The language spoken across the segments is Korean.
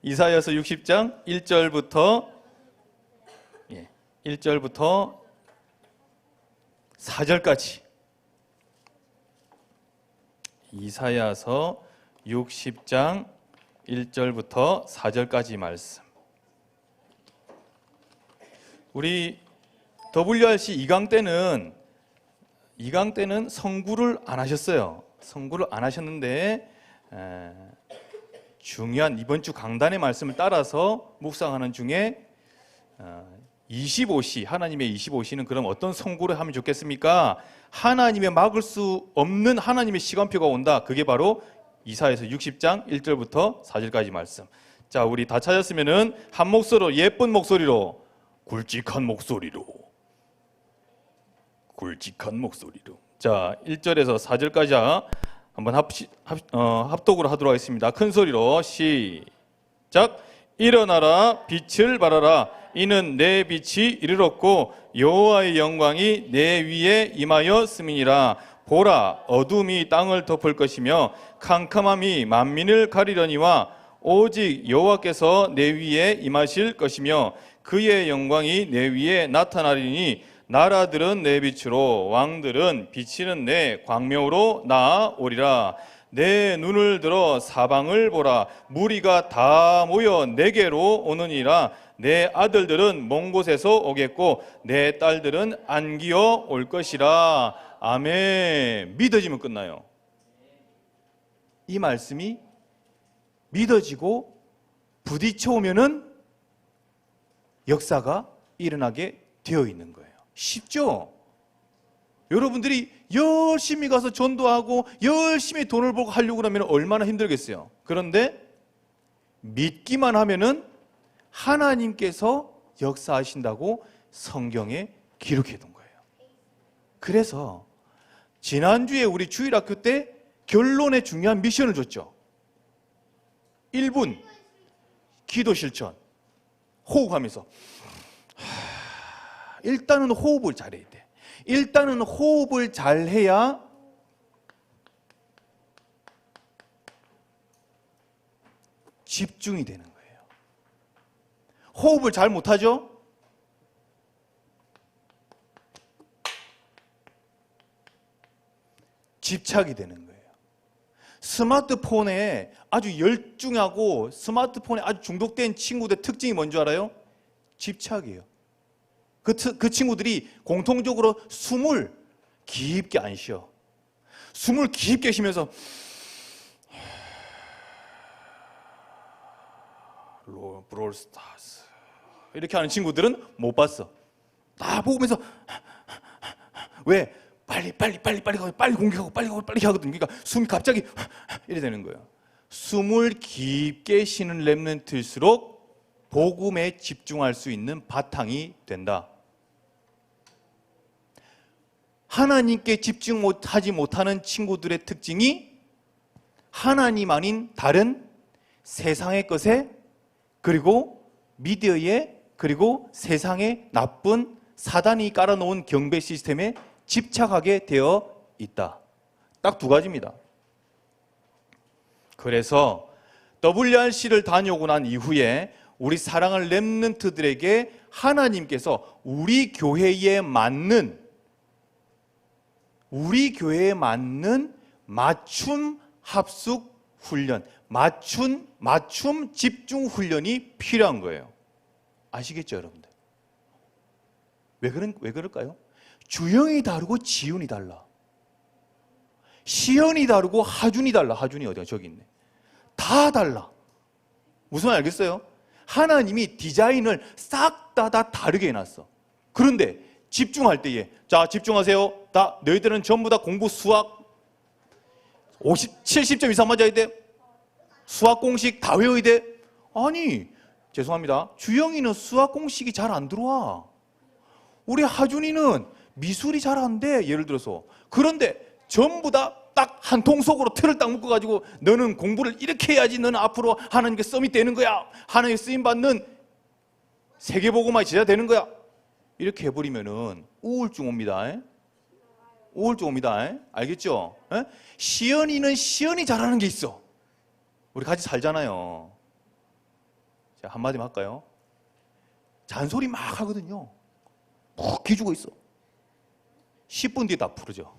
이사야서 60장 1절부터 4절까지. 이사야서 60장 1절부터 4절까지 말씀. 우리 WRC 2강 때는 성구를 안 하셨어요. 성구를 안 하셨는데 중요한 이번 주 강단의 말씀을 따라서 묵상하는 중에 25시, 하나님의 25시는 그럼 어떤 성구를 하면 좋겠습니까? 하나님의 막을 수 없는 하나님의 시간표가 온다. 그게 바로 이사야서 60장 1절부터 4절까지 말씀. 자, 우리 다 찾았으면은 한 목소리로, 예쁜 목소리로, 굵직한 목소리로. 자, 1절에서 4절까지 한번 합독으로 하도록 하겠습니다. 큰 소리로 시작. 일어나라, 빛을 발하라. 이는 내 빛이 이르렀고 여호와의 영광이 내 위에 임하였음이니라. 보라, 어둠이 땅을 덮을 것이며 캄캄함이 만민을 가리려니와 오직 여호와께서 내 위에 임하실 것이며 그의 영광이 내 위에 나타나리니 나라들은 내 빛으로 왕들은 비치는 내 광명으로 나아오리라. 내 눈을 들어 사방을 보라. 무리가 다 모여 내게로 오느니라. 내 아들들은 먼 곳에서 오겠고 내 딸들은 안기어 올 것이라. 아멘. 믿어지면 끝나요. 이 말씀이 믿어지고 부딪혀 오면은 역사가 일어나게 되어 있는 거예요. 쉽죠? 여러분들이 열심히 가서 전도하고 열심히 돈을 벌고 하려고 그러면 얼마나 힘들겠어요. 그런데 믿기만 하면은 하나님께서 역사하신다고 성경에 기록해 둔 거예요. 그래서 지난주에 우리 주일학교 때 결론에 중요한 미션을 줬죠. 1분 기도 실천. 호흡하면서 일단은 호흡을 잘해야 돼. 일단은 호흡을 잘해야 집중이 되는 거예요. 호흡을 잘 못하죠? 집착이 되는 거예요. 스마트폰에 아주 열중하고 스마트폰에 아주 중독된 친구들의 특징이 뭔지 알아요? 집착이에요. 그 친구들이 공통적으로 숨을 깊게 안 쉬어. 숨을 깊게 쉬면서 브롤스타즈 이렇게 하는 친구들은 못 봤어. 다 보면서 왜? 빨리 공격하고 빨리 하거든. 그러니까 숨이 갑자기 이래 되는 거예요. 숨을 깊게 쉬는 렘넌트일수록 복음에 집중할 수 있는 바탕이 된다. 하나님께 집중하지 못하는 친구들의 특징이 하나님 아닌 다른 세상의 것에, 그리고 미디어에, 그리고 세상의 나쁜 사단이 깔아놓은 경배 시스템에 집착하게 되어 있다. 딱 두 가지입니다. 그래서 WRC를 다녀오고 난 이후에 우리 사랑하는 렘넌트들에게 하나님께서 우리 교회에 맞는 맞춤 합숙 훈련, 맞춤 집중 훈련이 필요한 거예요. 아시겠죠, 여러분들? 왜 그럴까요? 주영이 다르고 지훈이 달라. 시연이 다르고 하준이 달라. 하준이 어디야? 저기 있네. 다 달라. 무슨 말 알겠어요? 하나님이 디자인을 싹 다 다르게 해놨어. 그런데 집중할 때에, 자, 집중하세요. 다 너희들은 전부 다 공부 수학 70점 이상 맞아야 돼. 수학 공식 다 외워야 돼. 아니, 죄송합니다. 주영이는 수학 공식이 잘 안 들어와. 우리 하준이는 미술이 잘 안 돼. 예를 들어서. 그런데 전부 다 딱 한 통 속으로 틀을 딱 묶어가지고 너는 공부를 이렇게 해야지 너는 앞으로 하나님께 썸이 되는 거야. 하나님의 쓰임받는 세계복음화의 제자 되는 거야. 이렇게 해버리면은 우울증 옵니다. 우울증 옵니다. 알겠죠? 시연이는 시연이 잘하는 게 있어. 우리 같이 살잖아요. 자, 한마디만 할까요? 잔소리 막 하거든요. 푹 기죽어 있어. 10분 뒤에 다 부르죠.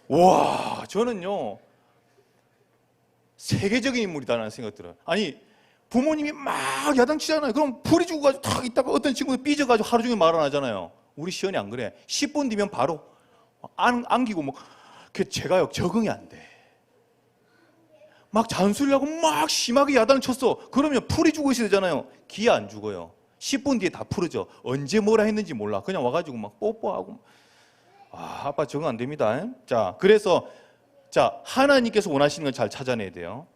와, 저는요 세계적인 인물이다라는 생각 들어요. 아니, 부모님이 막 야단치잖아요. 그럼 불이 주고 가지고 탁 있다가 어떤 친구들 삐져가지고 하루 종일 말 안 하잖아요. 우리 시연이 안 그래. 10분 뒤면 바로 안기고 뭐 제가요 적응이 안 돼. 막 잔소리하고 막 심하게 야단을 쳤어. 그러면 풀이 주고 있어야 되잖아요. 기회 안 죽어요. 10분 뒤에 다 풀어져. 언제 뭐라 했는지 몰라. 그냥 와가지고 막 뽀뽀하고. 아빠 적응 안 됩니다. 자, 그래서 자, 하나님께서 원하시는 걸 잘 찾아내야 돼요.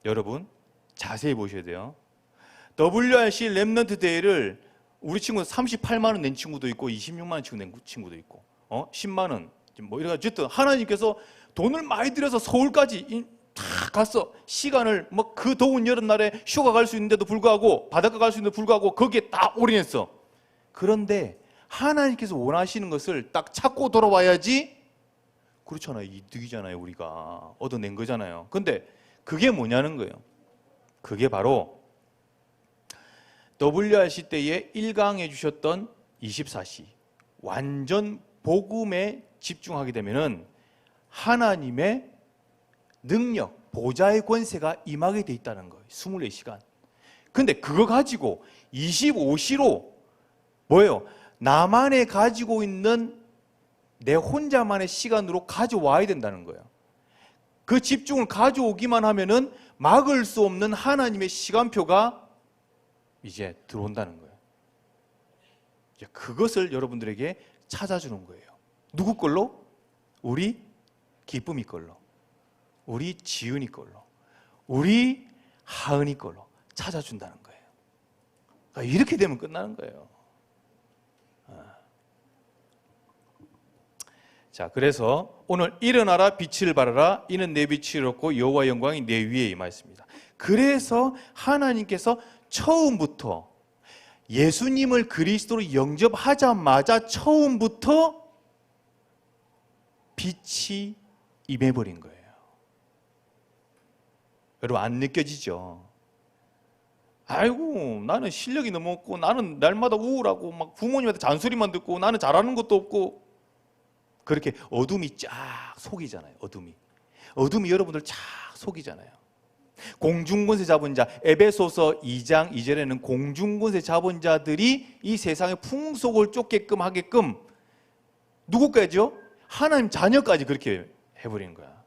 여러분 자세히 보셔야 돼요. WRC 랩넌트 대회를 우리 친구 38만 원 낸 친구도 있고 26만 원 낸 친구도 있고 10만 원 뭐 이래가 어쨌든 하나님께서 돈을 많이 들여서 서울까지 다 갔어. 시간을 뭐 그 더운 여름날에 휴가 갈 수 있는데도 불구하고 바닷가 갈 수 있는데도 불구하고 거기에 다 올인했어. 그런데 하나님께서 원하시는 것을 딱 찾고 돌아와야지. 그렇잖아요. 이득이잖아요. 우리가 얻어낸 거잖아요. 근데 그게 뭐냐는 거예요. 그게 바로 WRC 때에 1강해 주셨던 24시 완전 복음에 집중하게 되면은 하나님의 능력, 보좌의 권세가 임하게 돼 있다는 거예요. 24시간. 근데 그거 가지고 25시로 뭐예요? 나만의 가지고 있는 내 혼자만의 시간으로 가져와야 된다는 거예요. 그 집중을 가져오기만 하면은 막을 수 없는 하나님의 시간표가 이제 들어온다는 거예요. 그것을 여러분들에게 찾아주는 거예요. 누구 걸로? 우리 기쁨이 걸로, 우리 지은이 걸로, 우리 하은이 걸로 찾아준다는 거예요. 그러니까 이렇게 되면 끝나는 거예요. 자, 그래서 오늘 일어나라 빛을 발하라 이는 내 빛이 이롭고 여호와의 영광이 내 위에 임하였습니다. 그래서 하나님께서 처음부터 예수님을 그리스도로 영접하자마자 처음부터 빛이 임해버린 거예요. 여러분 안 느껴지죠? 아이고 나는 실력이 너무 없고 나는 날마다 우울하고 막 부모님한테 잔소리만 듣고 나는 잘하는 것도 없고 그렇게 어둠이 쫙 속이잖아요. 어둠이 여러분들 쫙 속이잖아요. 공중권세 잡은 자, 에베소서 2장 2절에는 공중권세 잡은 자들이 이 세상의 풍속을 쫓게끔 하게끔 누구까지요? 하나님 자녀까지 그렇게 해버리는 거야.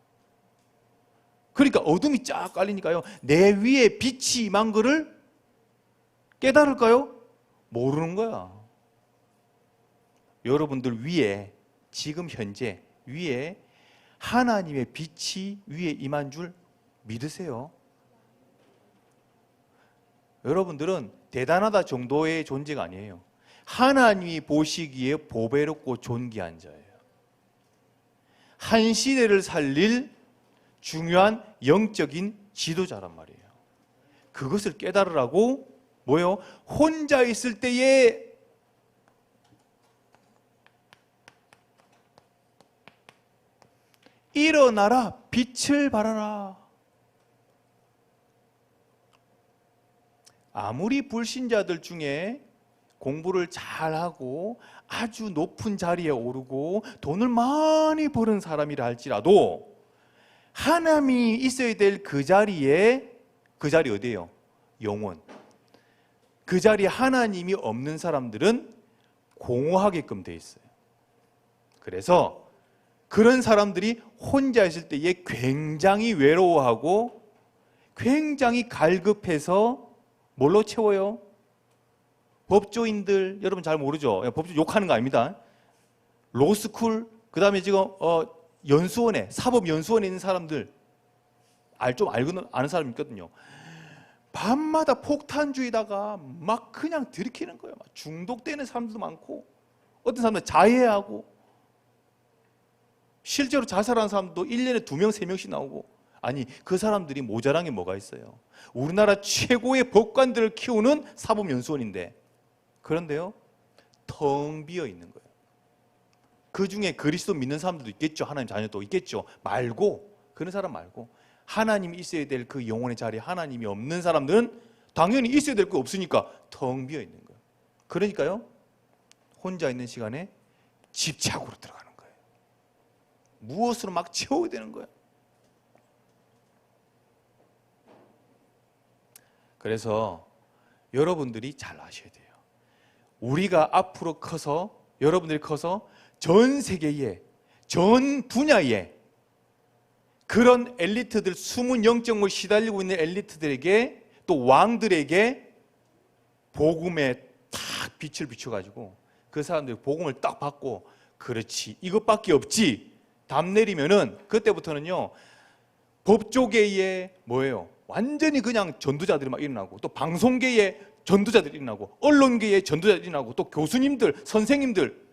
그러니까 어둠이 쫙 깔리니까요, 내 위에 빛이 임한 거를 깨달을까요? 모르는 거야. 여러분들 위에 지금 현재 위에 하나님의 빛이 위에 임한 줄 믿으세요. 여러분들은 대단하다 정도의 존재가 아니에요. 하나님이 보시기에 보배롭고 존귀한 자예요. 한 시대를 살릴 중요한 영적인 지도자란 말이에요. 그것을 깨달으라고 뭐요? 혼자 있을 때에 일어나라 빛을 발하라. 아무리 불신자들 중에 공부를 잘하고 아주 높은 자리에 오르고 돈을 많이 버는 사람이라 할지라도 하나님이 있어야 될 그 자리에, 그 자리 어디예요? 영원. 그 자리에 하나님이 없는 사람들은 공허하게끔 돼 있어요. 그래서 그런 사람들이 혼자 있을 때에 굉장히 외로워하고 굉장히 갈급해서 뭘로 채워요? 법조인들, 여러분 잘 모르죠? 법조 욕하는 거 아닙니다. 로스쿨, 그 다음에 지금 연수원에, 사법연수원에 있는 사람들 좀 아는 사람이 있거든요. 밤마다 폭탄주의다가 막 그냥 들이키는 거예요. 막 중독되는 사람들도 많고 어떤 사람들 자해하고 실제로 자살한 사람도 1년에 2명, 3명씩 나오고. 아니, 그 사람들이 모자란 게 뭐가 있어요? 우리나라 최고의 법관들을 키우는 사법연수원인데, 그런데요, 텅 비어 있는 거예요. 그 중에 그리스도 믿는 사람들도 있겠죠. 하나님 자녀도 있겠죠. 말고, 그런 사람 말고 하나님이 있어야 될 그 영혼의 자리에 하나님이 없는 사람들은 당연히 있어야 될 거 없으니까 텅 비어 있는 거예요. 그러니까요, 혼자 있는 시간에 집착으로 들어가는 거예요. 무엇으로 막 채워야 되는 거예요. 그래서 여러분들이 잘 아셔야 돼요. 우리가 앞으로 커서, 여러분들이 커서 전 세계에, 전 분야에 그런 엘리트들, 숨은 영적으로 시달리고 있는 엘리트들에게, 또 왕들에게 복음에 탁 빛을 비춰가지고 그 사람들이 복음을 딱 받고, 그렇지, 이것밖에 없지 답 내리면은 그때부터는요, 법조계에 뭐예요? 완전히 그냥 전도자들이 막 일어나고, 또 방송계에 전도자들이 일어나고, 언론계에 전도자들이 일어나고, 또 교수님들, 선생님들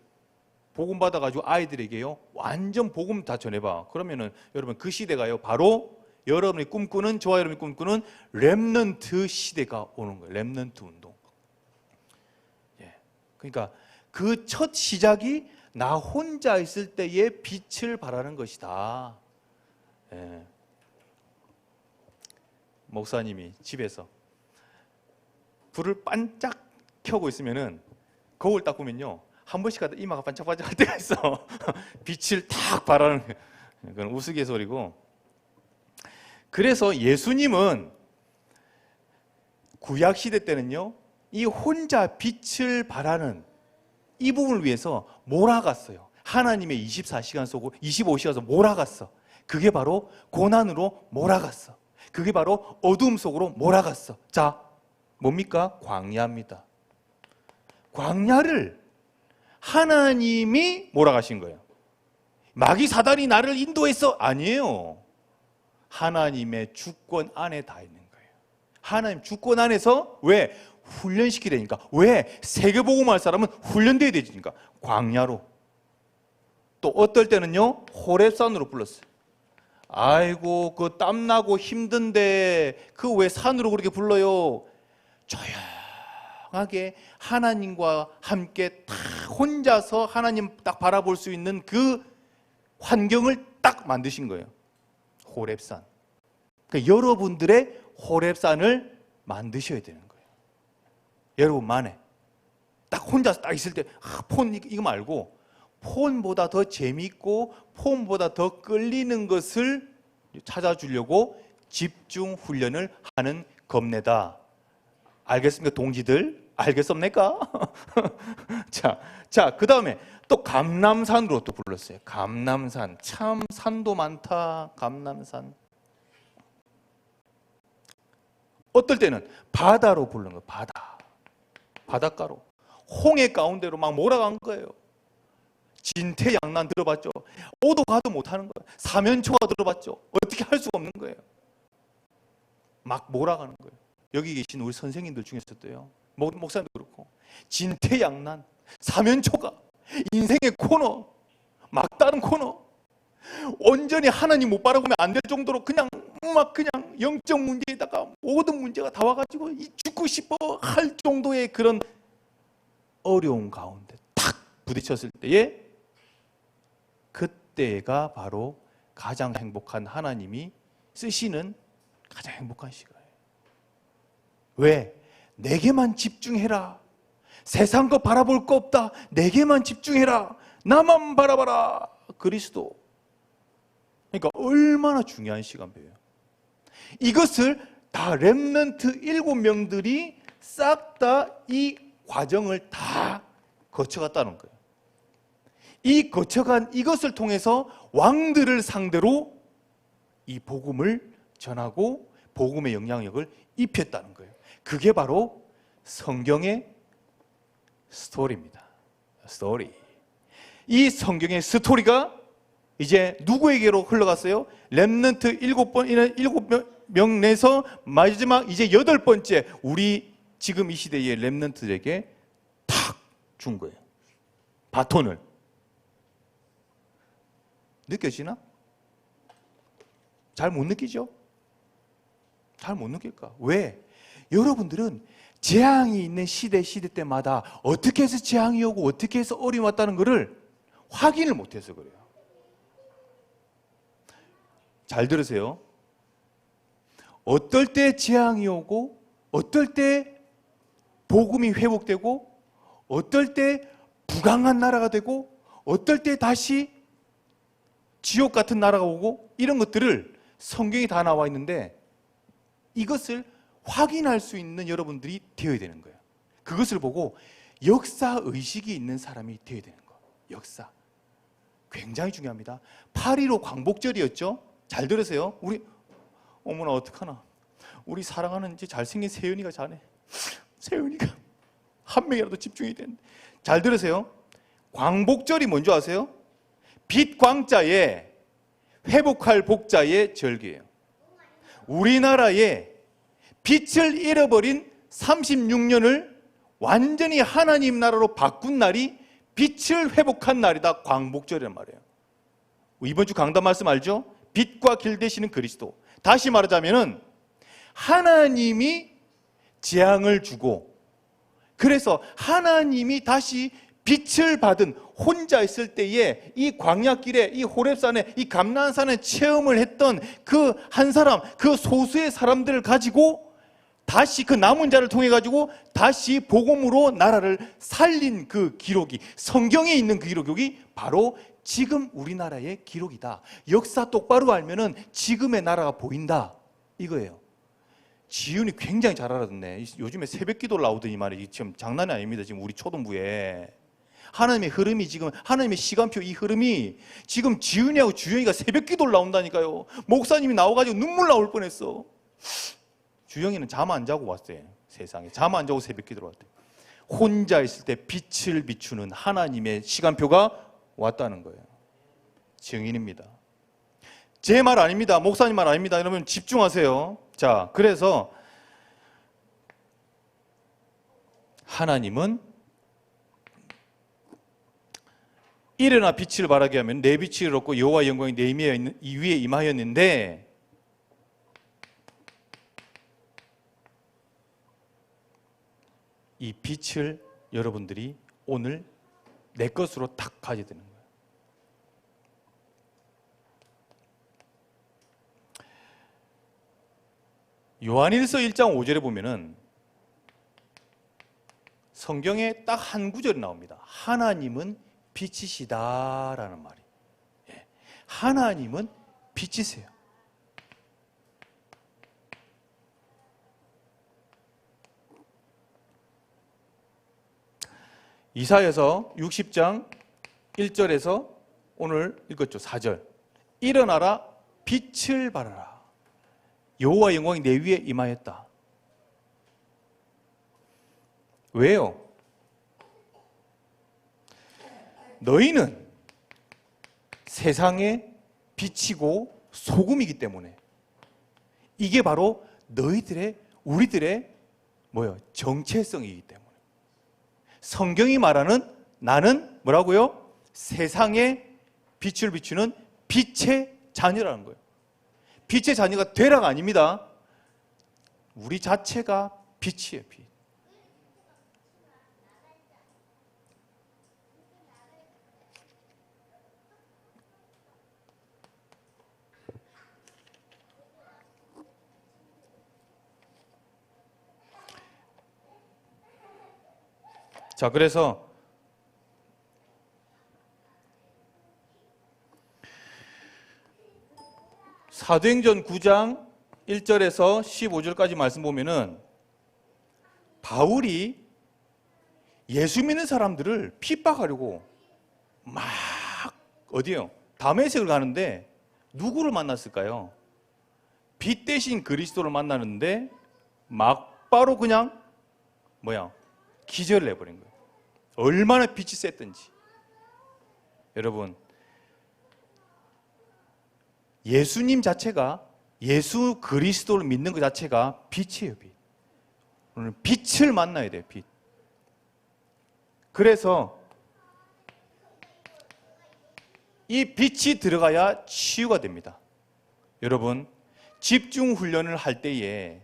복음 받아가지고 아이들에게요, 완전 복음 다 전해봐. 그러면은 여러분, 그 시대가요, 바로 여러분이 꿈꾸는, 저와 여러분이 꿈꾸는 렘넌트 시대가 오는 거예요. 렘넌트 운동. 예. 그러니까 그 첫 시작이 나 혼자 있을 때의 빛을 발하는 것이다. 예. 목사님이 집에서 불을 반짝 켜고 있으면은 거울 딱 보면요, 한 번씩 하다 이마가 반짝반짝할 때가 있어. 빛을 탁 발하는, 그건 우스갯소리고. 그래서 예수님은 구약 시대 때는요, 이 혼자 빛을 발하는 이 부분을 위해서 몰아갔어요. 하나님의 24시간 속으로, 25시간 속으로 몰아갔어. 그게 바로 고난으로 몰아갔어. 그게 바로 어둠 속으로 몰아갔어. 자, 뭡니까? 광야입니다. 광야를 하나님이 몰아가신 거예요. 마귀 사단이 나를 인도했어? 아니에요. 하나님의 주권 안에 다 있는 거예요. 하나님 주권 안에서, 왜? 훈련시키려니까. 왜? 세계복음할 사람은 훈련돼야 되니까. 광야로. 또 어떨 때는요, 호렙산으로 불렀어요. 아이고, 그 땀나고 힘든데 그 왜 산으로 그렇게 불러요? 조용하게 하나님과 함께 딱 혼자서 하나님 딱 바라볼 수 있는 그 환경을 딱 만드신 거예요. 호렙산. 그러니까 여러분들의 호렙산을 만드셔야 되는 거예요. 여러분만의. 딱 혼자서 딱 있을 때, 폰 이거 말고 폰보다 더 재미있고 폰보다 더 끌리는 것을 찾아주려고 집중 훈련을 하는 겁니다. 알겠습니까, 동지들? 알겠습니까? 자, 그 다음에 또 감람산으로 또 불렀어요. 감람산. 참 산도 많다, 감람산. 어떨 때는 바다로 부르는 거예요. 바다. 바닷가로. 홍해 가운데로 막 몰아간 거예요. 진퇴양난 들어봤죠? 오도 가도 못하는 거예요. 사면초가 들어봤죠? 어떻게 할 수가 없는 거예요. 막 몰아가는 거예요. 여기 계신 우리 선생님들 중에서도요, 목사님도 그렇고, 진퇴양난, 사면초가 인생의 코너, 막다른 코너, 온전히 하나님 못 바라보면 안 될 정도로 그냥 영적 문제에다가 모든 문제가 다 와가지고 죽고 싶어 할 정도의 그런 어려운 가운데 탁 부딪혔을 때에, 그때가 바로 가장 행복한, 하나님이 쓰시는 가장 행복한 시간이에요. 왜? 내게만 집중해라. 세상 거 바라볼 거 없다. 내게만 집중해라. 나만 바라봐라. 그리스도. 그러니까 얼마나 중요한 시간표예요. 이것을 다 렘넌트 7명들이 싹 다 이 과정을 다 거쳐갔다는 거예요. 이 거쳐간 이것을 통해서 왕들을 상대로 이 복음을 전하고 복음의 영향력을 입혔다는 거예요. 그게 바로 성경의 스토리입니다. 스토리. 이 성경의 스토리가 이제 누구에게로 흘러갔어요? 렘넌트 7명 내서 마지막 이제 8번째, 우리 지금 이 시대의 렘넌트들에게 탁 준 거예요. 바톤을. 느껴지나? 잘 못 느끼죠? 잘 못 느낄까? 왜? 여러분들은 재앙이 있는 시대 때마다 어떻게 해서 재앙이 오고 어떻게 해서 어려움이 왔다는 것을 확인을 못해서 그래요. 잘 들으세요. 어떨 때 재앙이 오고 어떨 때 복음이 회복되고 어떨 때 부강한 나라가 되고 어떨 때 다시 지옥 같은 나라가 오고 이런 것들을 성경에 다 나와 있는데 이것을 확인할 수 있는 여러분들이 되어야 되는 거예요. 그것을 보고 역사의식이 있는 사람이 되어야 되는 거예요. 역사. 굉장히 중요합니다. 8.15 광복절이었죠? 잘 들으세요. 우리 어머나 어떡하나. 우리 사랑하는 이제 잘생긴 세윤이가 자네. 세윤이가 한 명이라도 집중이 되는데. 잘 들으세요. 광복절이 뭔지 아세요? 빛 광자에 회복할 복자의 절기예요. 우리나라에 빛을 잃어버린 36년을 완전히 하나님 나라로 바꾼 날이 빛을 회복한 날이다. 광복절이란 말이에요. 이번 주 강단 말씀 알죠? 빛과 길 되시는 그리스도. 다시 말하자면은 하나님이 재앙을 주고 그래서 하나님이 다시 빛을 받은 혼자 있을 때에 이 광야길에 이 호렙산에 이 감난산에 체험을 했던 그 한 사람, 그 소수의 사람들을 가지고 다시 그 남은 자를 통해 가지고 다시 복음으로 나라를 살린 그 기록이 성경에 있는 그 기록이 바로 지금 우리나라의 기록이다. 역사 똑바로 알면은 지금의 나라가 보인다. 이거예요. 지윤이 굉장히 잘 알아듣네. 요즘에 새벽 기도를 나오더니 말이지 지금 장난이 아닙니다. 지금 우리 초등부에 하나님의 흐름이 지금 하나님의 시간표 이 흐름이 지금 지윤이하고 주영이가 새벽 기도를 나온다니까요. 목사님이 나와가지고 눈물 나올 뻔했어. 주영이는 잠 안 자고 왔어요. 세상에 잠 안 자고 새벽 기도를 왔대요. 혼자 있을 때 빛을 비추는 하나님의 시간표가 왔다는 거예요. 증인입니다. 제 말 아닙니다. 목사님 말 아닙니다. 여러분 집중하세요. 자, 그래서 하나님은 일어나 빛을 발하게 하면 내 빛을 얻고 여호와의 영광이 내 위에 임하였는데 이 빛을 여러분들이 오늘 내 것으로 딱 가져야 되는 거예요. 요한일서 1장 5절에 보면은 성경에 딱 한 구절이 나옵니다. 하나님은 빛이시다라는 말이. 하나님은 빛이세요. 이사야서 60장 1절에서 오늘 읽었죠. 4절. 일어나라 빛을 발하라. 여호와의 영광이 내 위에 임하였다. 왜요? 너희는 세상의 빛이고 소금이기 때문에 이게 바로 너희들의 우리들의 정체성이기 때문에 성경이 말하는 나는 뭐라고요? 세상에 빛을 비추는 빛의 자녀라는 거예요. 빛의 자녀가 되라가 아닙니다. 우리 자체가 빛이에요. 빛. 자, 그래서 사도행전 9장 1절에서 15절까지 말씀 보면은 바울이 예수 믿는 사람들을 핍박하려고 막 어디요? 다메섹을 가는데 누구를 만났을까요? 빛 대신 그리스도를 만나는데 막바로 그냥 기절을 해버린 거예요. 얼마나 빛이 셌던지. 여러분, 예수님 자체가 예수 그리스도를 믿는 것 자체가 빛이에요. 빛. 오늘 빛을 만나야 돼요. 빛. 그래서 이 빛이 들어가야 치유가 됩니다. 여러분, 집중 훈련을 할 때에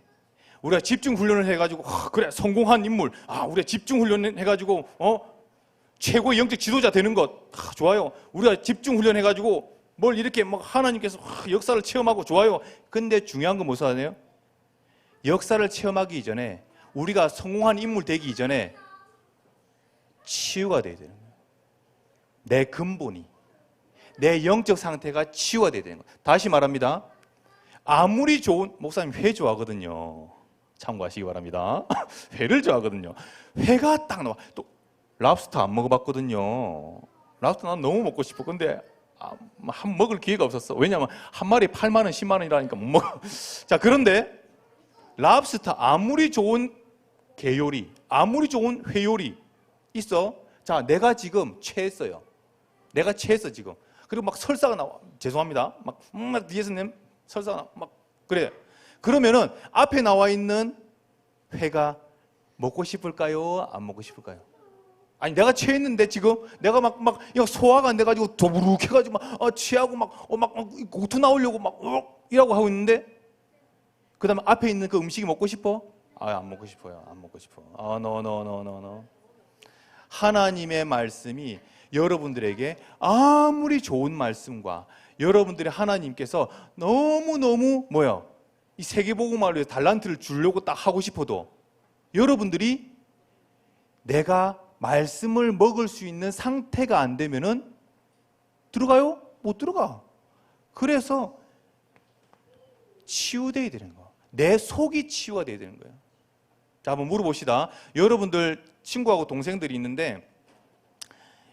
우리가 집중 훈련을 해가지고 그래 성공한 인물, 우리가 집중 훈련을 해가지고 최고의 영적 지도자 되는 것 좋아요. 우리가 집중 훈련 해가지고 뭘 이렇게 막 하나님께서 역사를 체험하고 좋아요. 근데 중요한 건 무엇을 하네요? 역사를 체험하기 이전에, 우리가 성공한 인물 되기 이전에 치유가 돼야 되는 거예요. 내 근본이, 내 영적 상태가 치유가 돼야 되는 거예요. 다시 말합니다. 아무리 좋은, 목사님 회 좋아하거든요. 참고하시기 바랍니다. 회를 좋아하거든요. 회가 딱 나와. 또 랍스터 안 먹어봤거든요. 랍스터 난 너무 먹고 싶어. 근데 한 먹을 기회가 없었어. 왜냐하면 한 마리 8만 원, 10만 원이라니까 못 먹어. 자, 그런데 랍스터 아무리 좋은 게 요리, 아무리 좋은 회 요리 있어. 자, 내가 지금 체했어요. 내가 체했어 지금. 그리고 막 설사가 나와. 죄송합니다. 막 뒤에서 설사가 나와. 막 그래. 그러면은 앞에 나와 있는 회가 먹고 싶을까요? 안 먹고 싶을까요? 아니, 내가 체했는데 지금 내가 막 소화가 안 돼가지고 도부룩 해가지고 취하고 막 고투 나오려고 이라고 하고 있는데, 그 다음에 앞에 있는 그 음식이 먹고 싶어? 안 먹고 싶어요. 안 먹고 싶어. no. 하나님의 말씀이 여러분들에게 아무리 좋은 말씀과 여러분들의 하나님께서 너무너무 이 세계복음화를 위해서 달란트를 주려고 딱 하고 싶어도 여러분들이 내가 말씀을 먹을 수 있는 상태가 안 되면은 들어가요? 못 들어가. 그래서 치유돼야 되는 거야. 내 속이 치유가 돼야 되는 거예요. 자, 한번 물어봅시다. 여러분들 친구하고 동생들이 있는데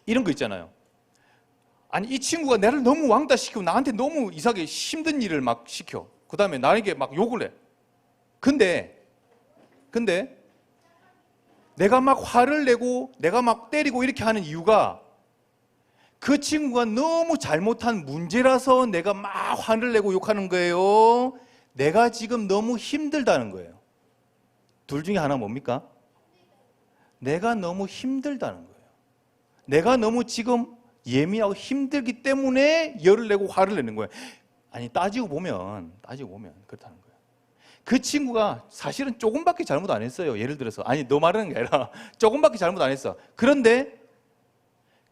이런 거 있잖아요. 아니, 이 친구가 나를 너무 왕따시키고 나한테 너무 이상하게 힘든 일을 막 시켜. 그 다음에 나에게 막 욕을 해. 근데 내가 막 화를 내고 내가 막 때리고 이렇게 하는 이유가 그 친구가 너무 잘못한 문제라서 내가 막 화를 내고 욕하는 거예요? 내가 지금 너무 힘들다는 거예요? 둘 중에 하나 뭡니까? 내가 너무 힘들다는 거예요. 내가 너무 지금 예민하고 힘들기 때문에 열을 내고 화를 내는 거예요. 아니, 따지고 보면 그렇다는 거예요. 그 친구가 사실은 조금밖에 잘못 안 했어요. 예를 들어서, 아니, 너 말하는 게 아니라 조금밖에 잘못 안 했어. 그런데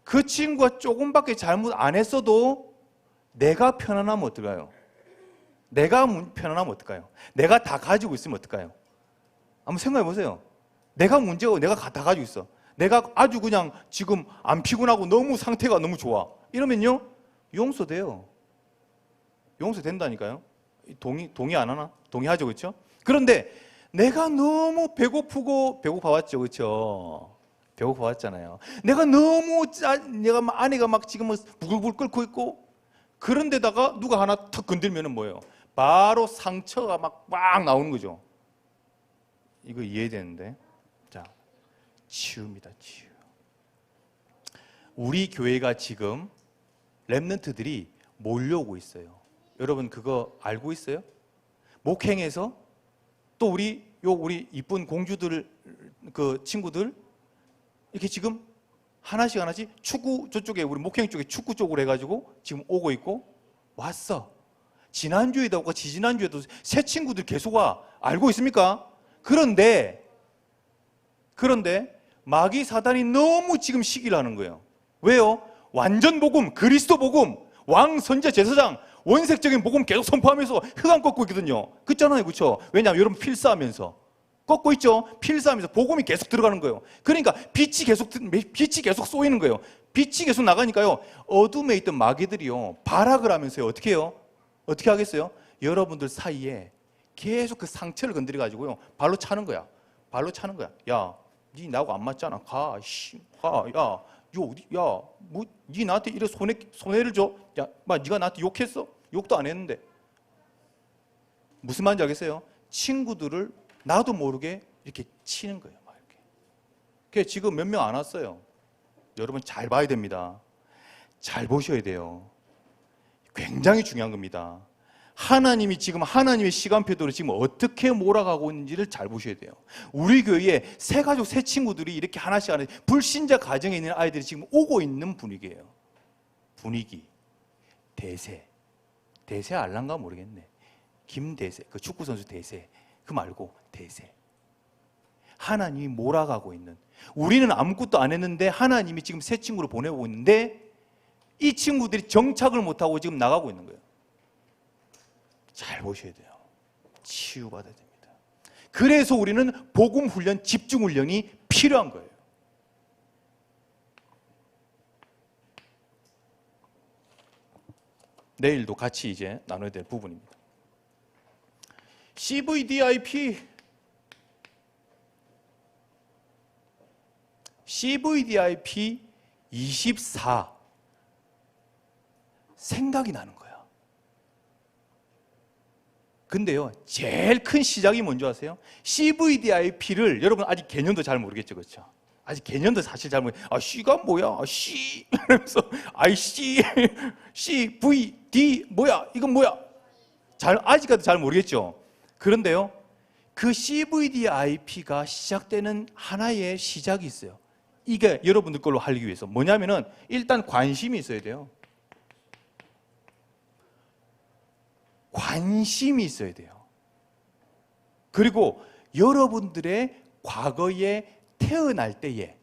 그 친구가 조금밖에 잘못 안 했어도 내가 편안하면 어떨까요? 내가 편안하면 어떨까요? 내가 다 가지고 있으면 어떨까요? 한번 생각해 보세요. 내가 문제고 내가 다 가지고 있어. 내가 아주 그냥 지금 안 피곤하고 너무 상태가 너무 좋아. 이러면요, 용서돼요. 용서된다니까요. 동의 안 하나? 동의하죠, 그렇죠? 그런데 내가 너무 배고파왔죠, 그렇죠? 배고파왔잖아요. 내가 막 안에가 막 지금 부글부글 끓고 있고, 그런데다가 누가 하나 턱 건들면은 뭐예요? 바로 상처가 막 나오는 거죠. 이거 이해되는데? 자, 치유입니다, 치유. 우리 교회가 지금 렘넌트들이 몰려오고 있어요. 여러분 그거 알고 있어요? 목행에서 또 우리 이쁜 공주들, 그 친구들 이렇게 지금 하나씩 축구 저쪽에, 우리 목행 쪽에 축구 쪽으로 해가지고 지금 오고 있고, 왔어. 지난주에도 오고 지지난주에도 새 친구들 계속 와. 알고 있습니까? 그런데 마귀 사단이 너무 지금 시기를 하는 거예요. 왜요? 완전 복음, 그리스도 복음, 왕, 선제, 제사장, 원색적인 복음 계속 선포하면서 흑암 꺾고 있거든요. 그렇잖아요, 그렇죠? 왜냐하면 여러분 필사하면서 꺾고 있죠. 필사하면서 복음이 계속 들어가는 거예요. 그러니까 빛이 계속 쏘이는 거예요. 빛이 계속 나가니까요, 어둠에 있던 마귀들이요, 발악을 하면서요, 어떻게 해요? 어떻게 하겠어요? 여러분들 사이에 계속 그 상처를 건드려 가지고요, 발로 차는 거야. 야, 니 나하고 안 맞잖아. 가. 야, 니 나한테 이래 손해를 줘? 야, 니가 나한테 욕했어? 욕도 안 했는데. 무슨 말인지 알겠어요? 친구들을 나도 모르게 이렇게 치는 거예요. 막 이렇게. 그래서 지금 몇 명 안 왔어요. 여러분 잘 봐야 됩니다. 잘 보셔야 돼요. 굉장히 중요한 겁니다. 하나님이 지금 하나님의 시간표대로 지금 어떻게 몰아가고 있는지를 잘 보셔야 돼요. 우리 교회에 새 가족, 새 친구들이 이렇게 하나씩 불신자 가정에 있는 아이들이 지금 오고 있는 분위기예요. 분위기, 대세 알란가 모르겠네. 김대세, 그 축구선수 대세, 그 말고 대세. 하나님이 몰아가고 있는, 우리는 아무것도 안 했는데 하나님이 지금 새 친구를 보내고 있는데 이 친구들이 정착을 못하고 지금 나가고 있는 거예요. 잘 보셔야 돼요. 치유받아야 됩니다. 그래서 우리는 복음 훈련, 집중 훈련이 필요한 거예요. 내일도 같이 이제 나눠야 될 부분입니다. CVDIP 24 생각이 나는 거야. 근데요, 제일 큰 시작이 뭔지 아세요? CVDIP를 여러분 아직 개념도 잘 모르겠죠, 그렇죠? 아직 개념도 사실 잘 모르겠어요. C가 뭐야? C 이러면서 C, V, D 뭐야? 이건 뭐야? 아직까지 잘 모르겠죠. 그런데요, 그 CVDIP가 시작되는 하나의 시작이 있어요. 이게 여러분들 걸로 하기 위해서 뭐냐면은 일단 관심이 있어야 돼요. 관심이 있어야 돼요. 그리고 여러분들의 과거에 태어날 때의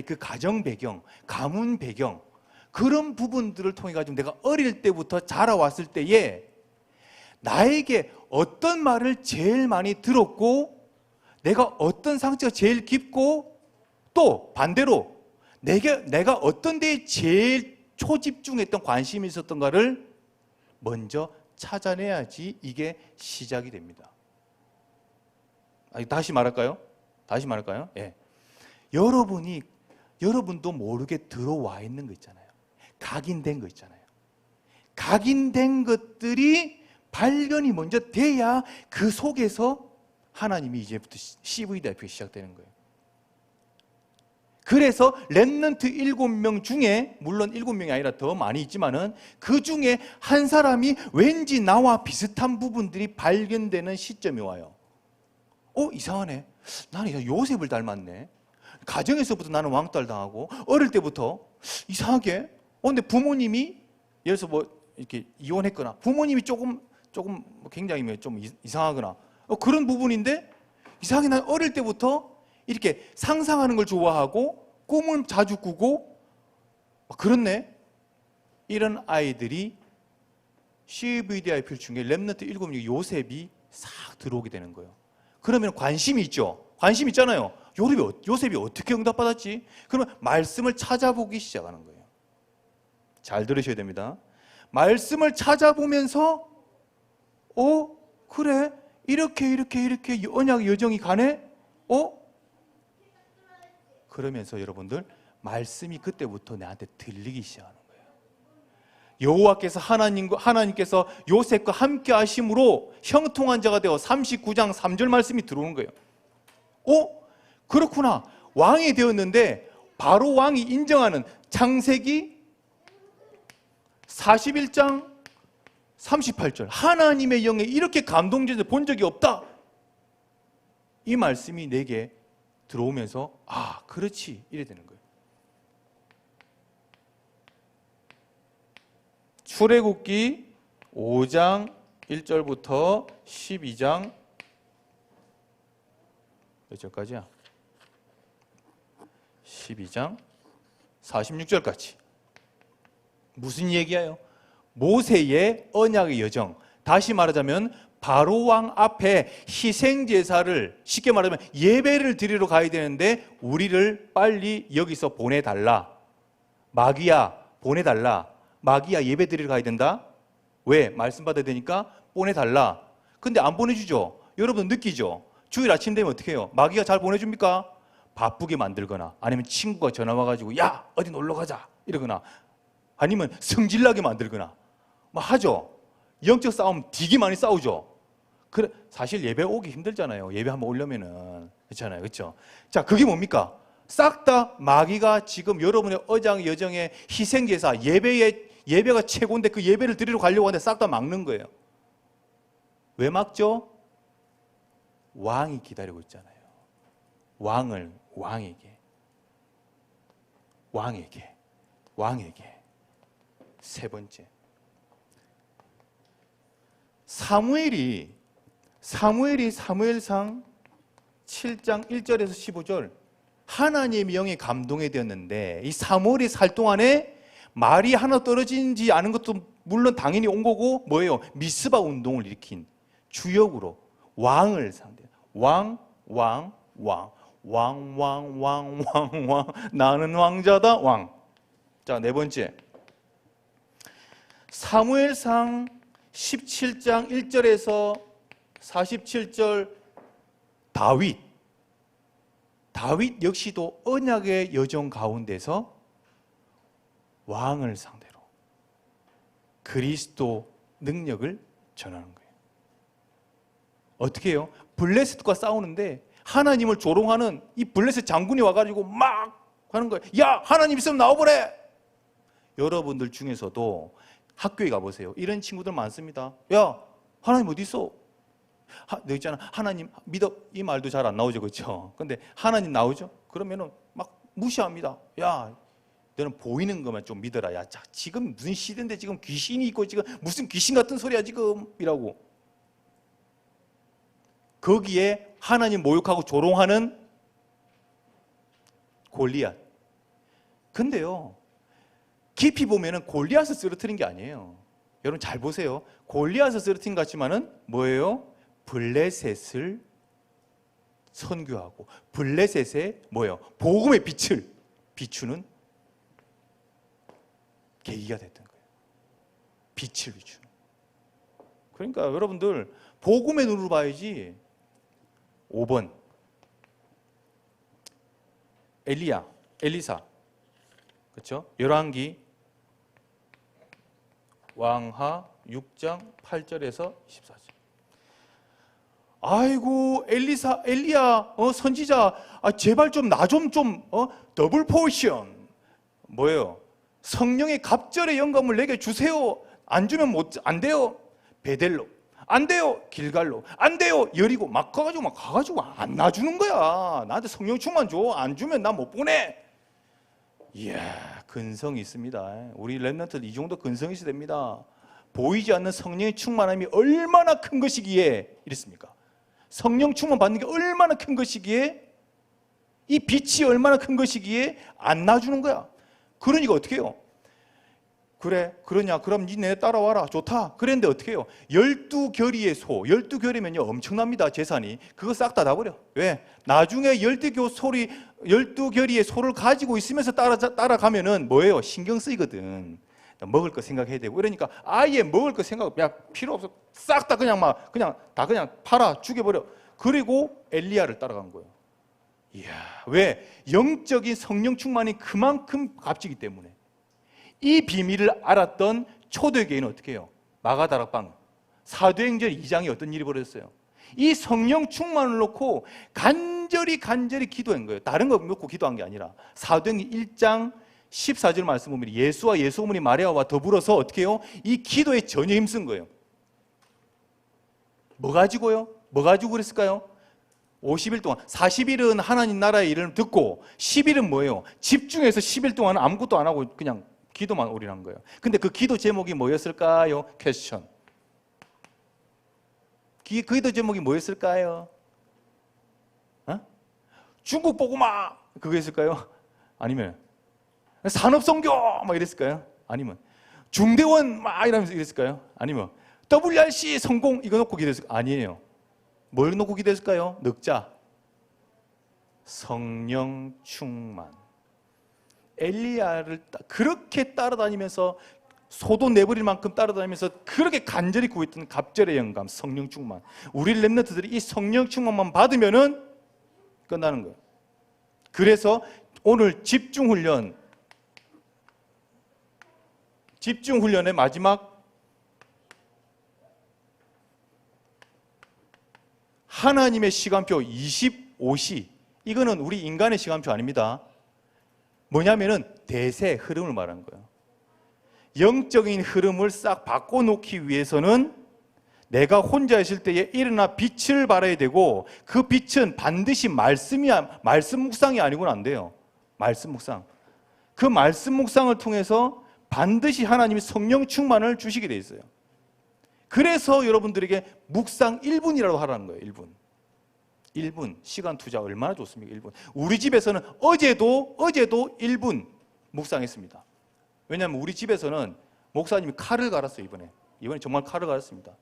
그 가정 배경, 가문 배경, 그런 부분들을 통해 가지고 내가 어릴 때부터 자라왔을 때에 나에게 어떤 말을 제일 많이 들었고, 내가 어떤 상처가 제일 깊고, 또 반대로 내가 어떤 데에 제일 초집중했던 관심이 있었던가를 먼저 찾아내야지 이게 시작이 됩니다. 다시 말할까요? 예. 여러분도 모르게 들어와 있는 거 있잖아요. 각인된 거 있잖아요. 각인된 것들이 발견이 먼저 돼야 그 속에서 하나님이 이제부터 CVDIP가 시작되는 거예요. 그래서 렘넌트 7명 중에, 물론 7명이 아니라 더 많이 있지만은 그 중에 한 사람이 왠지 나와 비슷한 부분들이 발견되는 시점이 와요. 이상하네. 나는 요셉을 닮았네. 가정에서부터 나는 왕따를 당하고, 어릴 때부터 이상하게, 근데 부모님이 예를 들어서 뭐 이렇게 이혼했거나, 부모님이 조금 굉장히 좀 이상하거나, 그런 부분인데, 이상하게 난 어릴 때부터 이렇게 상상하는 걸 좋아하고 꿈을 자주 꾸고 그렇네. 이런 아이들이 CVDIP 중에 렘넌트 7명의 요셉이 싹 들어오게 되는 거예요. 그러면 관심이 있죠. 관심 있잖아요. 요셉이 어떻게 응답받았지? 그러면 말씀을 찾아보기 시작하는 거예요. 잘 들으셔야 됩니다. 말씀을 찾아보면서 그래, 이렇게 언약의 여정이 가네? 그러면서 여러분들 말씀이 그때부터 내한테 들리기 시작하는 거예요. 여호와께서 하나님께서 요셉과 함께 하심으로 형통한 자가 되어 39장 3절 말씀이 들어오는 거예요. 그렇구나. 왕이 되었는데 바로 왕이 인정하는 창세기 41장 38절, 하나님의 영에 이렇게 감동적인 본 적이 없다. 이 말씀이 내게 들어오면서 그렇지, 이래 되는 거예요. 출애굽기 5장 1절부터 12장 몇 절까지야? 12장 46절까지. 무슨 얘기예요? 모세의 언약의 여정. 다시 말하자면 바로 왕 앞에 희생 제사를, 쉽게 말하면 예배를 드리러 가야 되는데 우리를 빨리 여기서 보내달라. 마귀야, 보내달라. 마귀야, 예배 드리러 가야 된다. 왜? 말씀 받아야 되니까 보내달라. 근데 안 보내주죠. 여러분 느끼죠? 주일 아침 되면 어떻게 해요? 마귀가 잘 보내줍니까? 바쁘게 만들거나, 아니면 친구가 전화 와가지고 야, 어디 놀러 가자 이러거나, 아니면 성질나게 만들거나 하죠. 영적 싸움 되게 많이 싸우죠. 그래, 사실 예배 오기 힘들잖아요. 예배 한번 오려면은. 그렇잖아요. 그렇죠? 자, 그게 뭡니까? 싹 다 마귀가 지금 여러분의 어장 여정의 희생제사, 예배가 최고인데 그 예배를 드리러 가려고 하는데 싹 다 막는 거예요. 왜 막죠? 왕이 기다리고 있잖아요. 왕에게. 세 번째, 사무엘이 사무엘상 7장 1절에서 15절 하나님의 영에 감동이 되었는데, 이 사무엘이 살 동안에 말이 하나 떨어지지 않은 것도 물론 당연히 온 거고, 뭐예요? 미스바 운동을 일으킨 주역으로 왕을 상대, 왕, 왕, 왕. 왕, 왕, 왕, 왕, 왕. 나는 왕자다, 왕. 자, 네 번째. 사무엘상 17장 1절에서 47절 다윗 역시도 언약의 여정 가운데서 왕을 상대로 그리스도 능력을 전하는 거예요. 어떻게 해요? 블레셋과 싸우는데 하나님을 조롱하는 이 블레셋 장군이 와가지고 막 하는 거예요. 야, 하나님 있으면 나와보래. 여러분들 중에서도 학교에 가보세요. 이런 친구들 많습니다. 야, 하나님 어디 있어? 너 있잖아, 하나님 믿어. 이 말도 잘 안 나오죠, 그렇죠? 근데 하나님 나오죠? 그러면은 막 무시합니다. 야, 너는 보이는 것만 좀 믿어라. 야, 지금 무슨 시대인데 지금 귀신이 있고 지금 무슨 귀신 같은 소리야 지금 이라고. 거기에 하나님 모욕하고 조롱하는 골리앗. 근데요, 깊이 보면은 골리앗을 쓰러뜨린 게 아니에요. 여러분 잘 보세요. 골리앗을 쓰러뜨린 것 같지만은 뭐예요? 블레셋을 선교하고 블레셋의 뭐예요? 복음의 빛을 비추는 계기가 됐던 거예요. 빛을 비추는. 그러니까 여러분들 복음의 눈으로 봐야지. 5번 엘리사, 그렇죠? 열왕기 왕하 6장 8절에서 24절. 아이고 엘리야 선지자, 제발 좀 나 좀 더블 포션 뭐예요? 성령의 갑절의 영감을 내게 주세요. 안 주면 안 돼요. 베델로 안 돼요. 길갈로 안 돼요. 여리고 막 가가지고 안 놔주는 거야. 나한테 성령 충만 줘. 안 주면 나 못 보내. 이야, 근성이 있습니다. 우리 렘넌트들 이 정도 근성이 있어야 됩니다. 보이지 않는 성령의 충만함이 얼마나 큰 것이기에 이랬습니까? 성령 충만 받는 게 얼마나 큰 것이기에, 이 빛이 얼마나 큰 것이기에 안 놔주는 거야. 그러니까 어떻게 해요? 그래, 그러냐? 그럼 니네 따라와라. 좋다. 그랬는데 어떻게 해요? 12결의의 소, 12결의면요 엄청납니다. 재산이. 그거 싹 다 놔버려. 왜? 나중에 12결의의 소를 가지고 있으면서 따라가면은 뭐예요? 신경 쓰이거든. 먹을 거 생각해야 되고. 그러니까 아예 먹을 거 생각 필요 없어. 싹 다 그냥 팔아 죽여버려. 그리고 엘리야를 따라간 거예요. 이야, 왜? 영적인 성령 충만이 그만큼 값지기 때문에. 이 비밀을 알았던 초대교회는 어떻게 해요? 마가다락방 사도행전 2장에 어떤 일이 벌어졌어요? 이 성령 충만을 놓고 간절히 기도한 거예요. 다른 거 놓고 기도한 게 아니라 사도행전 1장 14절 말씀 보면 예수와 예수 어머니 마리아와 더불어서 어떻게 해요? 이 기도에 전혀 힘쓴 거예요. 뭐 가지고요? 뭐 가지고 그랬을까요? 50일 동안, 40일은 하나님 나라의 일을 듣고 10일은 뭐예요? 집중해서 10일 동안은 아무것도 안 하고 그냥 기도만 올인한 거예요. 근데 그 기도 제목이 뭐였을까요? 퀘스천. 그 기도 제목이 뭐였을까요? 중국 복음화 그거였을까요? 아니면 산업선교 막 이랬을까요? 아니면 중대원 막 이러면서 이랬을까요? 아니면 WRC 성공 이거 놓고 기도했을까요? 아니에요. 뭘 놓고 기도했을까요? 넉자. 성령 충만. 엘리야를 그렇게 따라다니면서 소도 내버릴 만큼 따라다니면서 그렇게 간절히 구했던 갑절의 영감, 성령 충만. 우리 렘넌트들이 이 성령 충만만 받으면은 끝나는 거예요. 그래서 오늘 집중훈련의 마지막 하나님의 시간표 25시. 이거는 우리 인간의 시간표 아닙니다. 뭐냐면은 대세 흐름을 말하는 거예요. 영적인 흐름을 싹 바꿔놓기 위해서는 내가 혼자 있을 때에 일어나 빛을 발해야 되고, 그 빛은 반드시 말씀 묵상이 아니고는 안 돼요. 말씀 묵상. 그 말씀 묵상을 통해서 반드시 하나님이 성령 충만을 주시게 돼 있어요. 그래서 여러분들에게 묵상 1분이라도 하라는 거예요. 1분 시간 투자 얼마나 좋습니까? 1분. 우리 집에서는 어제도 1분 묵상했습니다. 왜냐하면 우리 집에서는 목사님이 칼을 갈았어요. 이번에 정말 칼을 갈았습니다.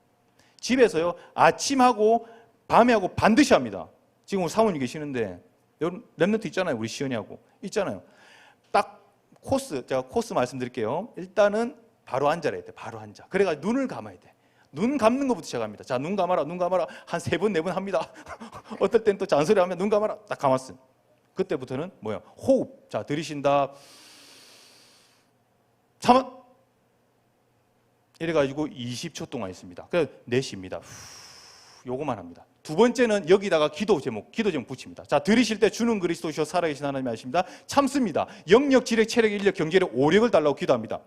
집에서요 아침하고 밤에 하고 반드시 합니다. 지금 우리 사모님 계시는데 여러분 랩런트 있잖아요. 우리 시연이하고 있잖아요. 딱 코스, 제가 코스 말씀드릴게요. 일단은 바로 앉아야 돼. 바로 앉아. 그래가지고 눈을 감아야 돼. 눈 감는 것부터 시작합니다. 자, 눈 감아라, 눈 감아라. 한 3번, 4번 합니다. 어떨 땐 또 잔소리 하면 눈 감아라. 딱 감았어요. 그때부터는 뭐야? 호흡. 자, 들이쉰다. 3번. 이래가지고 20초 동안 있습니다. 그래서 내쉽니다. 요거만 합니다. 두 번째는 여기다가 기도 제목 붙입니다. 자, 들이쉴 때 주는 그리스도시여 살아계신 하나님 하십니다. 참습니다. 영력, 지력, 체력, 인력, 경제력, 오력을 달라고 기도합니다.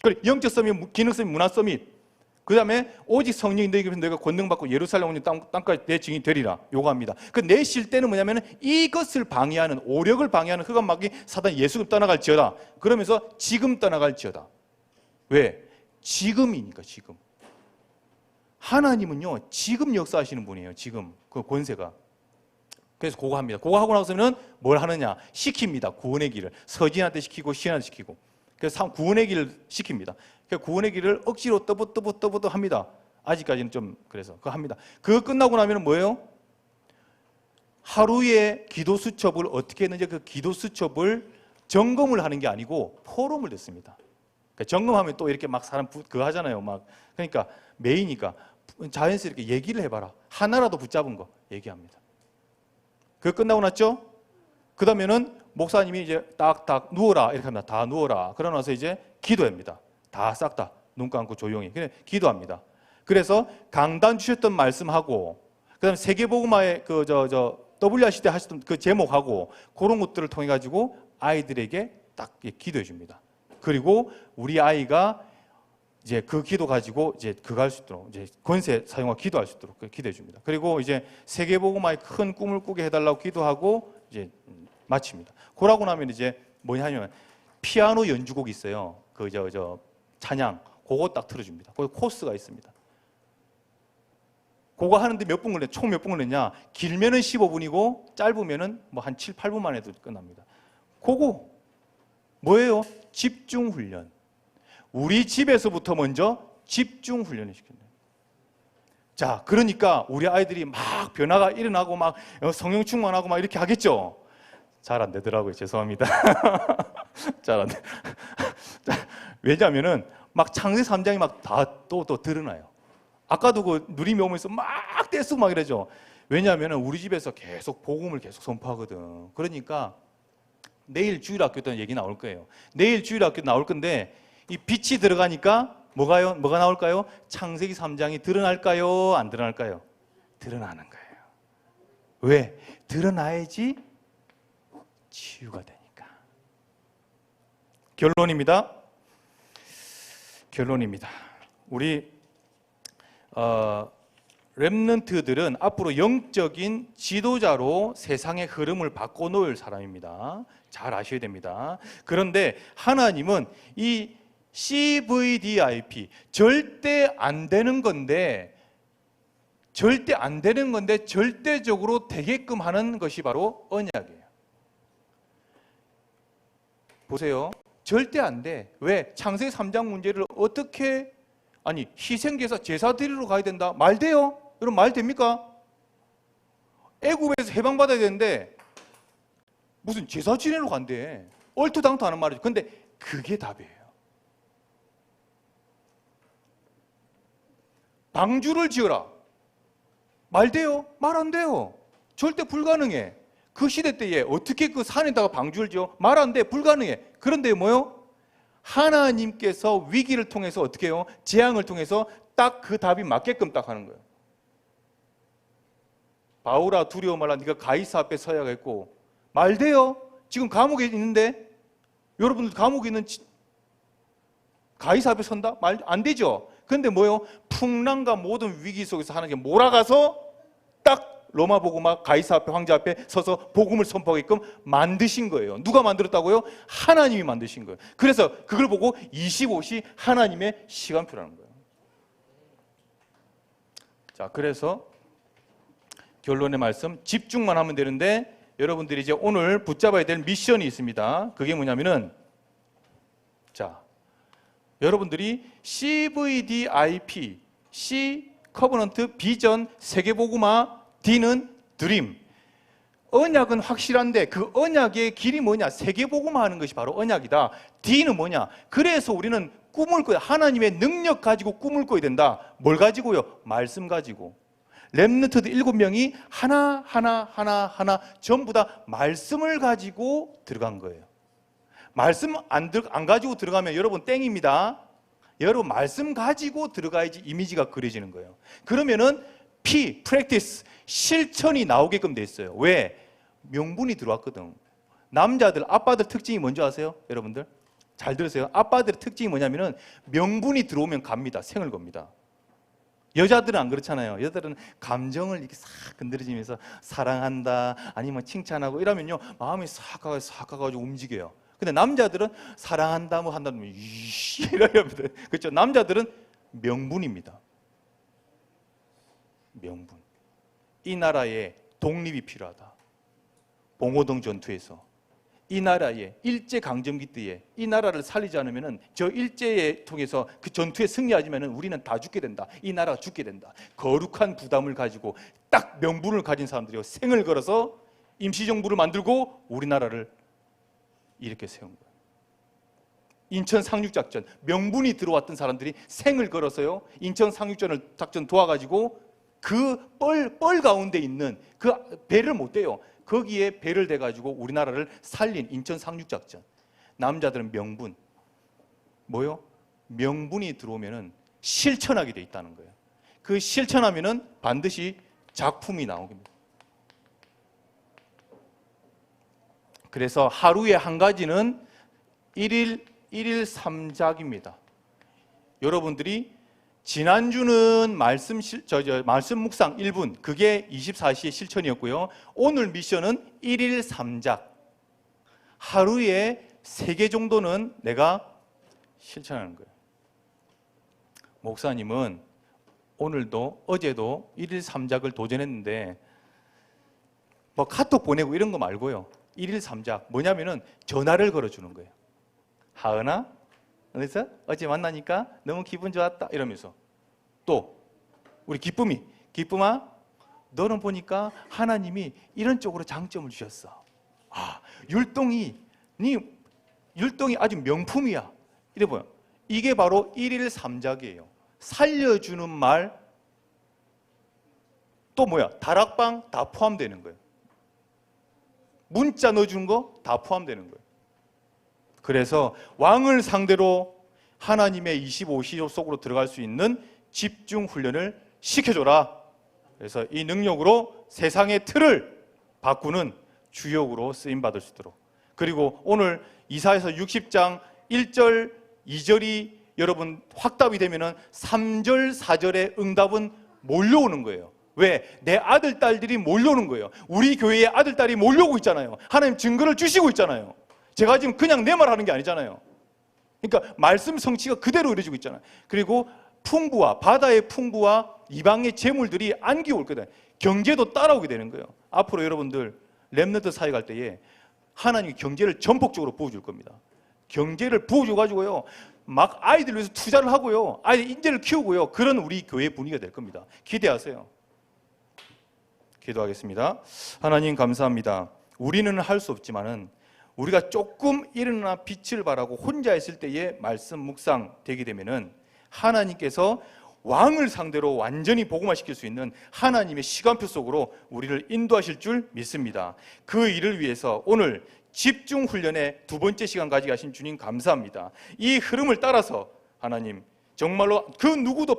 그리고 영적 서밋, 기능 서밋, 문화 서밋. 그 다음에 오직 성령이 너희에게 너희가 권능받고 예루살렘 오는 땅까지 내 증인이 되리라. 요거 합니다. 그 내쉴 때는 뭐냐면 이것을 방해하는, 오력을 방해하는 흑암마귀 사단 예수금 떠나갈지어다. 그러면서 지금 떠나갈지어다. 왜? 지금이니까 지금. 하나님은요 지금 역사하시는 분이에요. 지금 그 권세가. 그래서 그거 합니다. 그거 하고 나서는 뭘 하느냐? 시킵니다. 구원의 길을 서진한테 시키고 시연한테 시키고. 그래서 구원의 길을 시킵니다. 그 구원의 길을 억지로 떠부떠부 합니다. 아직까지는 좀 그래서 그거 합니다. 그거 끝나고 나면 뭐예요? 하루에 기도 수첩을 어떻게 했는지 그 기도 수첩을 점검을 하는 게 아니고 포럼을 듣습니다. 그러니까 점검하면 또 이렇게 막 사람 그거 하잖아요. 막 그러니까 매이니까 자연스럽게 얘기를 해봐라. 하나라도 붙잡은 거 얘기합니다. 그거 끝나고 났죠? 그 다음에는 목사님이 이제 딱 누워라 이렇게 합니다. 다 누워라. 그러고 나서 이제 기도합니다. 다 싹 다 눈 감고 조용히 그래 기도합니다. 그래서 강단 주셨던 말씀하고 그다음에 세계복음화의 그 WRC 때 하셨던 그 제목하고 그런 것들을 통해 가지고 아이들에게 딱 기도해 줍니다. 그리고 우리 아이가 이제 그 기도 가지고 이제 그거 할 수 있도록 이제 권세 사용하고 기도할 수 있도록 기도해 줍니다. 그리고 이제 세계복음화의 큰 꿈을 꾸게 해달라고 기도하고 이제 마칩니다. 그러고 나면 이제 뭐냐 하면 피아노 연주곡이 있어요. 그 찬양 그거 딱 틀어줍니다. 거기 코스가 있습니다. 그거 하는데 몇 분 걸렸냐? 총 몇 분 걸렸냐? 길면은 15분이고 짧으면은 뭐 한 7, 8분만 해도 끝납니다. 그거 뭐예요? 집중 훈련. 우리 집에서부터 먼저 집중 훈련을 시킨다. 자, 그러니까 우리 아이들이 막 변화가 일어나고 막 성령 충만하고 막 이렇게 하겠죠. 잘 안 되더라고요. 죄송합니다. 잘 안 돼. 왜냐하면은 막 창세기 3장이 막 다 또 드러나요. 아까도 그 누림이 오면서 막 떼쓰고 막 이러죠. 왜냐하면은 우리 집에서 계속 복음을 계속 선포하거든. 그러니까 내일 주일학교 때 얘기 나올 거예요. 내일 주일학교 나올 건데 이 빛이 들어가니까 뭐가 나올까요? 창세기 3장이 드러날까요? 안 드러날까요? 드러나는 거예요. 왜? 드러나야지 치유가 되니까. 결론입니다. 우리 렘넌트들은 앞으로 영적인 지도자로 세상의 흐름을 바꿔놓을 사람입니다. 잘 아셔야 됩니다. 그런데 하나님은 이 CVDIP 절대 안 되는 건데 절대적으로 되게끔 하는 것이 바로 언약이에요. 보세요. 절대 안 돼. 왜? 창세기 3장 문제를 어떻게 희생제사 제사 드리러 가야 된다. 말 돼요? 여러분 말 됩니까? 애굽에서 해방받아야 되는데 무슨 제사 지내러 간대. 얼토당토 하는 말이죠. 근데 그게 답이에요. 방주를 지어라. 말 돼요? 말 안 돼요. 절대 불가능해. 그 시대 때에 어떻게 그 산에다가 방주를 지어? 말 안 돼. 불가능해. 그런데 뭐요? 하나님께서 위기를 통해서 어떻게 해요? 재앙을 통해서 딱 그 답이 맞게끔 딱 하는 거예요. 바울아 두려워 말라. 네가 가이사 앞에 서야겠고. 말 돼요? 지금 감옥에 있는데 여러분들 감옥에 있는 가이사 앞에 선다? 말 안 되죠? 그런데 뭐요? 풍랑과 모든 위기 속에서 하나님께 몰아가서 딱 로마 복음화 가이사 앞에 황제 앞에 서서 복음을 선포하게끔 만드신 거예요. 누가 만들었다고요? 하나님이 만드신 거예요. 그래서 그걸 보고 25시 하나님의 시간표라는 거예요. 자, 그래서 결론의 말씀 집중만 하면 되는데 여러분들이 이제 오늘 붙잡아야 될 미션이 있습니다. 그게 뭐냐면은 자, 여러분들이 CVDIP, C 커버넌트 비전 세계복음화 D는 드림. 언약은 확실한데 그 언약의 길이 뭐냐? 세계복음화하는 것이 바로 언약이다. D는 뭐냐? 그래서 우리는 꿈을 꿔야, 하나님의 능력 가지고 꿈을 꿔야 된다. 뭘 가지고요? 말씀 가지고. 렘넌트들 7명이 하나 전부 다 말씀을 가지고 들어간 거예요. 말씀 안 가지고 들어가면 여러분 땡입니다. 여러분 말씀 가지고 들어가야지 이미지가 그려지는 거예요. 그러면은 practice, 실천이 나오게끔 돼 있어요. 왜? 명분이 들어왔거든. 남자들, 아빠들 특징이 뭔지 아세요? 여러분들? 잘 들으세요. 아빠들의 특징이 뭐냐면은 명분이 들어오면 갑니다. 생을 겁니다. 여자들은 안 그렇잖아요. 여자들은 감정을 이렇게 싹 건드리면서 사랑한다, 아니면 칭찬하고 이러면요, 마음이 싹 가가지고 움직여요. 근데 남자들은 사랑한다, 뭐 한다면 이러합니다. 그렇죠? 남자들은 명분입니다. 명분. 이 나라에 독립이 필요하다. 봉오동 전투에서 이 나라에 일제강점기 때에 이 나라를 살리지 않으면 저 일제에 통해서 그 전투에 승리하지만 우리는 다 죽게 된다. 이 나라가 죽게 된다. 거룩한 부담을 가지고 딱 명분을 가진 사람들이 생을 걸어서 임시정부를 만들고 우리나라를 이렇게 세운 거예요. 인천 상륙작전, 명분이 들어왔던 사람들이 생을 걸어서요, 인천 상륙작전 도와가지고 그 뻘 가운데 있는 그 배를 못 대요. 거기에 배를 대가지고 우리나라를 살린 인천 상륙작전. 남자들은 명분. 뭐요? 명분이 들어오면은 실천하게 돼 있다는 거예요. 그 실천하면은 반드시 작품이 나옵니다. 그래서 하루에 한 가지는 일일 3작입니다. 여러분들이 지난주는 말씀 묵상 1분, 그게 24시의 실천이었고요. 오늘 미션은 1일 3작. 하루에 3개 정도는 내가 실천하는 거예요. 목사님은 오늘도 어제도 1일 3작을 도전했는데 뭐 카톡 보내고 이런 거 말고요. 1일 3작 뭐냐면은 전화를 걸어주는 거예요. 하은아, 그래서 어제 만나니까 너무 기분 좋았다 이러면서, 또 우리 기쁨아 너는 보니까 하나님이 이런 쪽으로 장점을 주셨어. 율동이 아주 명품이야. 이래 보여. 이게 바로 1일 3작이에요. 살려주는 말, 또 뭐야? 다락방 다 포함되는 거예요. 문자 넣어주는 거 다 포함되는 거예요. 그래서 왕을 상대로 하나님의 25시 속으로 들어갈 수 있는 집중 훈련을 시켜줘라. 그래서 이 능력으로 세상의 틀을 바꾸는 주역으로 쓰임받을 수 있도록. 그리고 오늘 이사야서 60장 1절 2절이 여러분 확답이 되면은 3절 4절의 응답은 몰려오는 거예요. 왜? 내 아들 딸들이 몰려오는 거예요. 우리 교회에 아들 딸이 몰려오고 있잖아요. 하나님 증거를 주시고 있잖아요. 제가 지금 그냥 내 말 하는 게 아니잖아요. 그러니까 말씀 성취가 그대로 이루어지고 있잖아요. 그리고 풍부와 바다의 풍부와 이방의 재물들이 안겨 올 거다. 경제도 따라오게 되는 거예요. 앞으로 여러분들 렘넌트 사회 갈 때에 하나님이 경제를 전폭적으로 부어줄 겁니다. 경제를 부어줘 가지고요, 막 아이들 위해서 투자를 하고요, 아이들 인재를 키우고요, 그런 우리 교회 분위기가 될 겁니다. 기대하세요. 기도하겠습니다. 하나님 감사합니다. 우리는 할 수 없지만은 우리가 조금 일어나 빛을 발하고 혼자 있을 때에 말씀 묵상 되게 되면은 하나님께서 왕을 상대로 완전히 복음화시킬 수 있는 하나님의 시간표 속으로 우리를 인도하실 줄 믿습니다. 그 일을 위해서 오늘 집중 훈련의 2번째 시간 가지게 하신 주님 감사합니다. 이 흐름을 따라서 하나님 정말로 그 누구도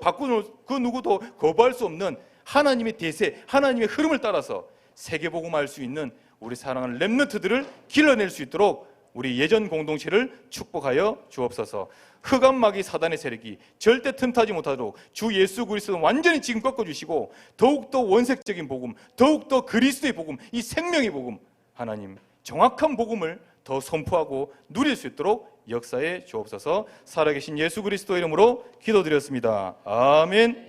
거부할 수 없는 하나님의 대세, 하나님의 흐름을 따라서 세계복음화할 수 있는 우리 사랑하는 렘넌트들을 길러낼 수 있도록 우리 예전 공동체를 축복하여 주옵소서. 흑암마귀 사단의 세력이 절대 틈타지 못하도록 주 예수 그리스도는 완전히 지금 꺾어주시고 더욱더 원색적인 복음, 더욱더 그리스도의 복음, 이 생명의 복음, 하나님 정확한 복음을 더 선포하고 누릴 수 있도록 역사해 주옵소서. 살아계신 예수 그리스도 이름으로 기도드렸습니다. 아멘.